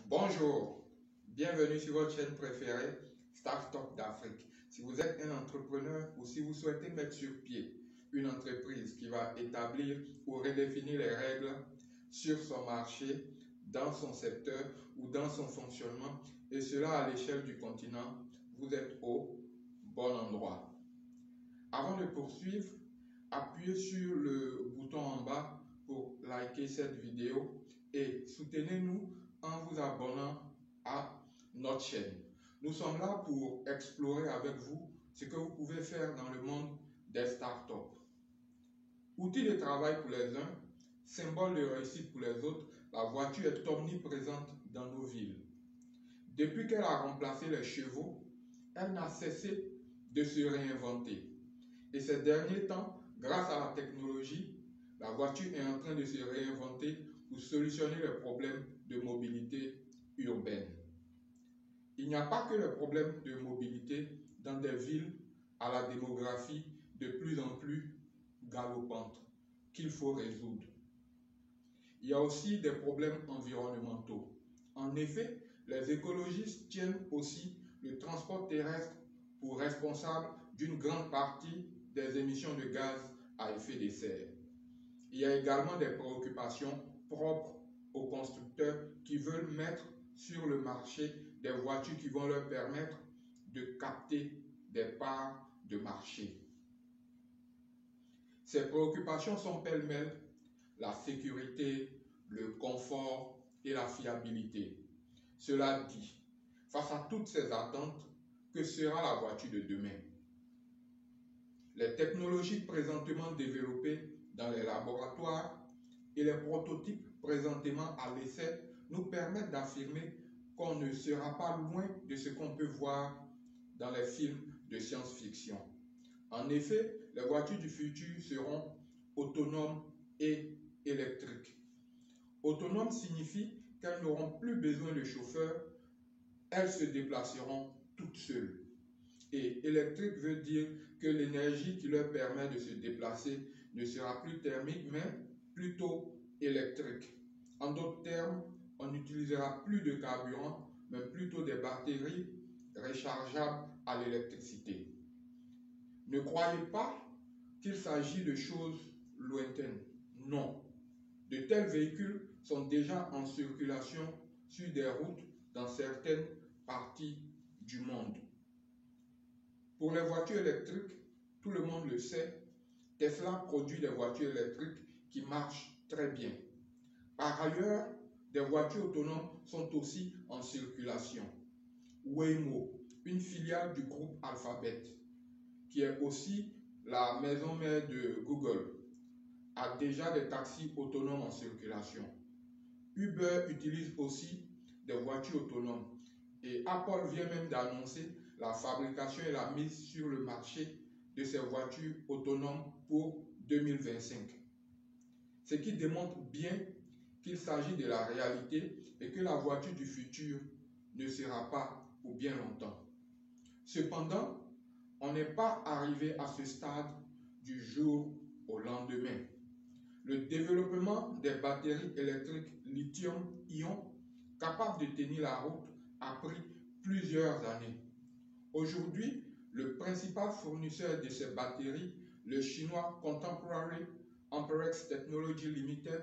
Bonjour, bienvenue sur votre chaîne préférée, Start-up d'Afrique. Si vous êtes un entrepreneur ou si vous souhaitez mettre sur pied une entreprise qui va établir ou redéfinir les règles sur son marché, dans son secteur ou dans son fonctionnement, et cela à l'échelle du continent, vous êtes au bon endroit. Avant de poursuivre, appuyez sur le bouton en bas pour liker cette vidéo et soutenez-nous en vous abonnant à notre chaîne. Nous sommes là pour explorer avec vous ce que vous pouvez faire dans le monde des startups. Outil de travail pour les uns, symbole de réussite pour les autres, la voiture est omniprésente dans nos villes. Depuis qu'elle a remplacé les chevaux, elle n'a cessé de se réinventer. Et ces derniers temps, grâce à la technologie, la voiture est en train de se réinventer pour solutionner les problèmes de mobilité urbaine. Il n'y a pas que les problèmes de mobilité dans des villes à la démographie de plus en plus galopante qu'il faut résoudre. Il y a aussi des problèmes environnementaux. En effet, les écologistes tiennent aussi le transport terrestre pour responsable d'une grande partie des émissions de gaz à effet de serre. Il y a également des préoccupations propres aux constructeurs qui veulent mettre sur le marché des voitures qui vont leur permettre de capter des parts de marché. Ces préoccupations sont pêle-mêle la sécurité, le confort et la fiabilité. Cela dit, face à toutes ces attentes, que sera la voiture de demain? Les technologies présentement développées dans les laboratoires et les prototypes présentement à l'essai nous permettent d'affirmer qu'on ne sera pas loin de ce qu'on peut voir dans les films de science-fiction. En effet, les voitures du futur seront autonomes et électriques. Autonome signifie qu'elles n'auront plus besoin de chauffeur, elles se déplaceront toutes seules. Et électrique veut dire que l'énergie qui leur permet de se déplacer ne sera plus thermique, mais plutôt électrique. En d'autres termes, on n'utilisera plus de carburant, mais plutôt des batteries rechargeables à l'électricité. Ne croyez pas qu'il s'agit de choses lointaines. Non. De tels véhicules sont déjà en circulation sur des routes dans certaines parties du monde. Pour les voitures électriques, tout le monde le sait, Tesla produit des voitures électriques qui marchent très bien. Par ailleurs, des voitures autonomes sont aussi en circulation. Waymo, une filiale du groupe Alphabet, qui est aussi la maison mère de Google, a déjà des taxis autonomes en circulation. Uber utilise aussi des voitures autonomes et Apple vient même d'annoncer la fabrication et la mise sur le marché de ces voitures autonomes pour 2025. Ce qui démontre bien qu'il s'agit de la réalité et que la voiture du futur ne sera pas pour bien longtemps. Cependant, on n'est pas arrivé à ce stade du jour au lendemain. Le développement des batteries électriques lithium-ion capables de tenir la route a pris plusieurs années. Aujourd'hui, le principal fournisseur de ces batteries, le chinois Contemporary Amperex Technology Limited,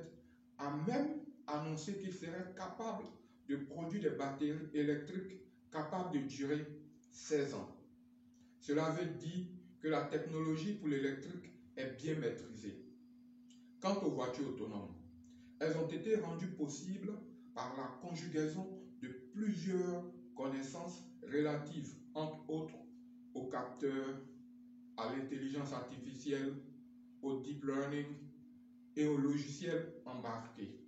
a même annoncé qu'il serait capable de produire des batteries électriques capables de durer 16 ans. Cela veut dire que la technologie pour l'électrique est bien maîtrisée. Quant aux voitures autonomes, elles ont été rendues possibles par la conjugaison de plusieurs connaissances relatives, entre autres, aux capteurs, à l'intelligence artificielle, au deep learning et aux logiciels embarqués.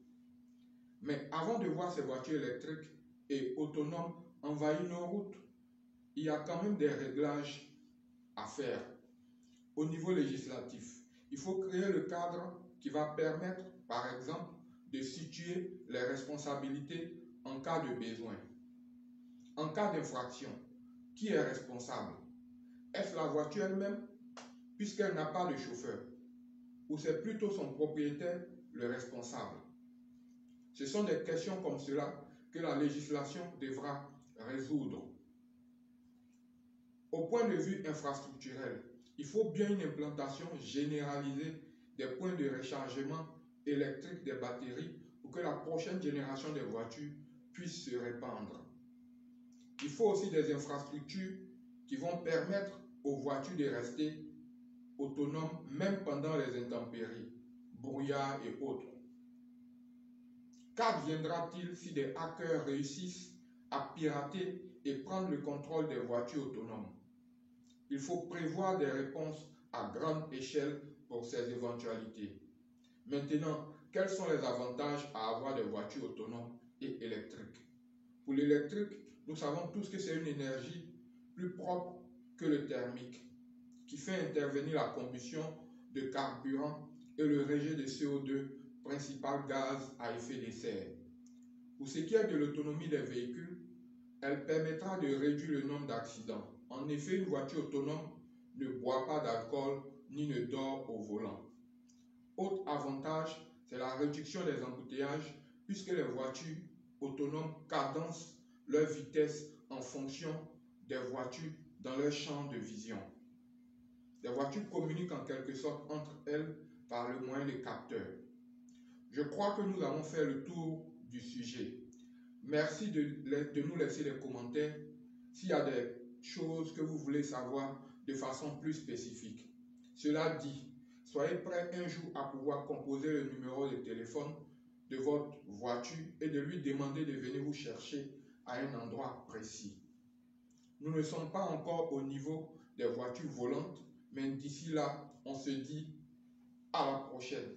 Mais avant de voir ces voitures électriques et autonomes envahir nos routes, il y a quand même des réglages à faire. Au niveau législatif, il faut créer le cadre qui va permettre, par exemple, de situer les responsabilités en cas de besoin. En cas d'infraction, qui est responsable? Est-ce la voiture elle-même, puisqu'elle n'a pas de chauffeur? Ou c'est plutôt son propriétaire, le responsable? Ce sont des questions comme cela que la législation devra résoudre. Au point de vue infrastructurel, il faut bien une implantation généralisée des points de rechargement électrique des batteries pour que la prochaine génération de voitures puisse se répandre. Il faut aussi des infrastructures qui vont permettre aux voitures de rester autonomes même pendant les intempéries, brouillard et autres. Qu'adviendra-t-il si des hackers réussissent à pirater et prendre le contrôle des voitures autonomes? Il faut prévoir des réponses à grande échelle pour ces éventualités. Maintenant, quels sont les avantages à avoir des voitures autonomes et électriques? Pour l'électrique, nous savons tous que c'est une énergie plus propre que le thermique, qui fait intervenir la combustion de carburant et le rejet de CO2, principal gaz à effet de serre. Pour ce qui est de l'autonomie des véhicules, elle permettra de réduire le nombre d'accidents. En effet, une voiture autonome ne boit pas d'alcool ni ne dort au volant. Autre avantage, c'est la réduction des embouteillages puisque les voitures autonomes cadencent leur vitesse en fonction des voitures dans leur champ de vision. Les voitures communiquent en quelque sorte entre elles par le moyen des capteurs. Je crois que nous avons fait le tour du sujet. Merci de nous laisser des commentaires s'il y a des choses que vous voulez savoir de façon plus spécifique. Cela dit, soyez prêts un jour à pouvoir composer le numéro de téléphone de votre voiture et de lui demander de venir vous chercher à un endroit précis. Nous ne sommes pas encore au niveau des voitures volantes, mais d'ici là, on se dit à la prochaine.